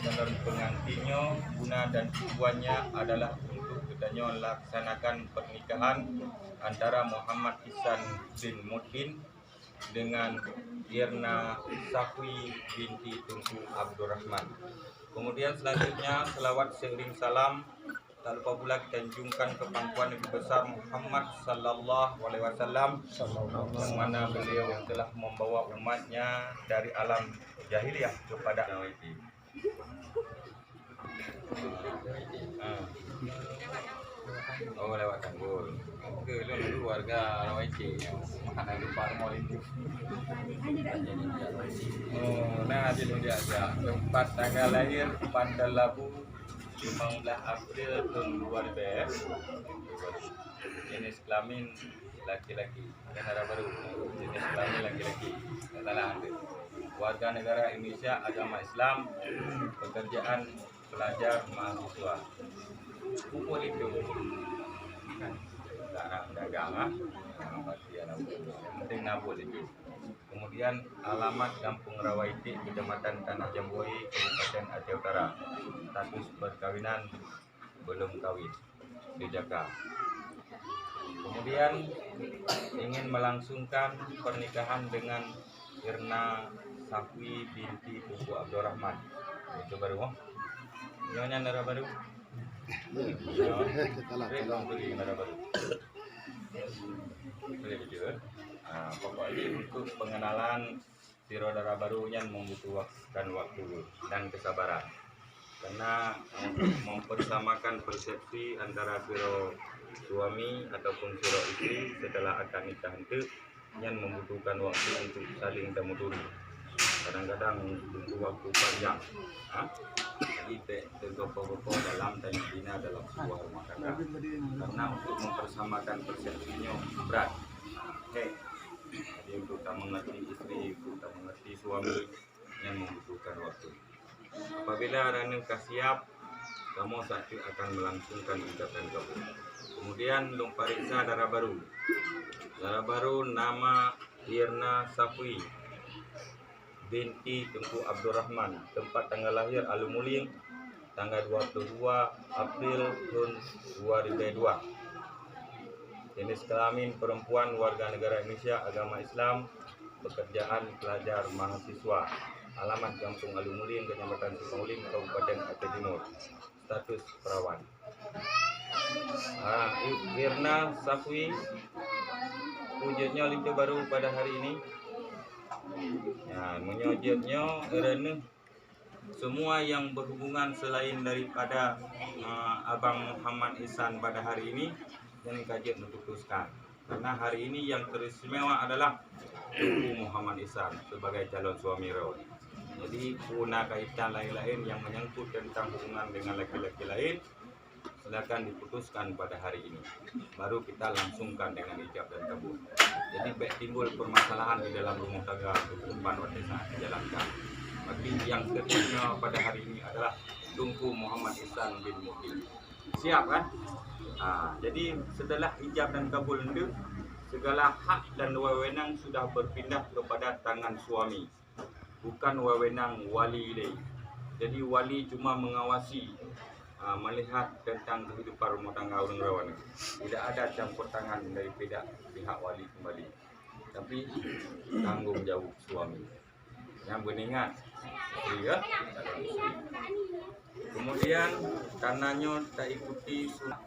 calon pengantinnya guna dan tujuannya adalah untuk kedanyo laksanakan pernikahan antara Muhammad Ihsan bin Mutin dengan Irna Safwi binti Tunku Abdurrahman. Kemudian selanjutnya selawat seiring salam tak lupa pula kita junjungkan ke pangkuan Nabi besar Muhammad sallallahu alaihi wasallam yang mana beliau telah membawa umatnya dari alam jahiliyah kepada Nawaiti. Oh, lewat Tanggul. Ke lu warga Nawaiti. Mana lupa mau itu. Oh, nah jadi dia aja. Tempat tanggal lahir Bandar Labu 15 April tahun 2000. Jenis kelamin laki-laki. Negara baru. Jenis kelamin laki-laki. Salah ambil. Warga negara Indonesia, agama Islam, pekerjaan pelajar mahasiswa. Pupul itu. Tak dagang yang penting nabul itu. Kemudian alamat Kampung Rawaiti, Kecamatan Tanah Jamboi, Kabupaten Aceh Utara. Status perkawinan belum kawin di Jakarta. Kemudian ingin melangsungkan pernikahan dengan Irna Safwi binti Tunku Abdurrahman. Itu baru. Nyonya negara baru. Pokoknya untuk pengenalan si saudara baru yang membutuhkan waktu dan kesabaran, karena mempersamakan persepsi antara siro suami ataupun siro istri setelah akad nikah itu yang membutuhkan waktu untuk saling temuduri. Kadang-kadang tunggu waktu panjang. Jadi tergopoh-gopoh dalam dan dibina dalam sebuah rumah tangga. Karena untuk mempersamakan persepsinya berat. Jadi untuk tak mengerti istri, untuk tak mengerti suami yang membutuhkan waktu. Apabila Ranuka siap, kamu sakit akan melangsungkan ikatan kabul. Kemudian lumpariksa darah baru. Darah baru nama Irna Safwi binti Tunku Abdurrahman, tempat tanggal lahir Alumuling, tanggal 22 April tahun 2002. Jenis kelamin perempuan, warga negara Indonesia, agama Islam, pekerjaan pelajar mahasiswa. Alamat Kampung Alumuling, Kecamatan Sipauling, Kabupaten Aceh Timur. Status perawan. Irna Safwi wujudnya itu baru pada hari ini. Ya, menyujudnya kerana semua yang berhubungan selain daripada Abang Muhammad Ihsan pada hari ini yang kajian memutuskan. Karena hari ini yang teristimewa adalah Ibu Muhammad Ihsan sebagai calon suami Raul. Jadi guna kaitan lain-lain yang menyangkut tentang hubungan dengan laki-laki lain silakan diputuskan pada hari ini. Baru kita langsungkan dengan ijab dan kabul. Jadi baik timbul permasalahan di dalam rumah tangga kehidupan pada saat dijalankan. Tapi yang ketiga pada hari ini adalah Tunku Muhammad Ihsan bin Mutin. Siap kan? Jadi setelah ijab dan kabul itu, segala hak dan wewenang sudah berpindah kepada tangan suami, bukan wewenang wali lagi. Jadi wali cuma mengawasi, melihat tentang kehidupan rumah tangga orang rawan. Tidak ada campur tangan dari pihak wali kembali, tapi tanggung jawab suami. Yang beningat, ya. Kemudian karenanya tak ikuti sunnah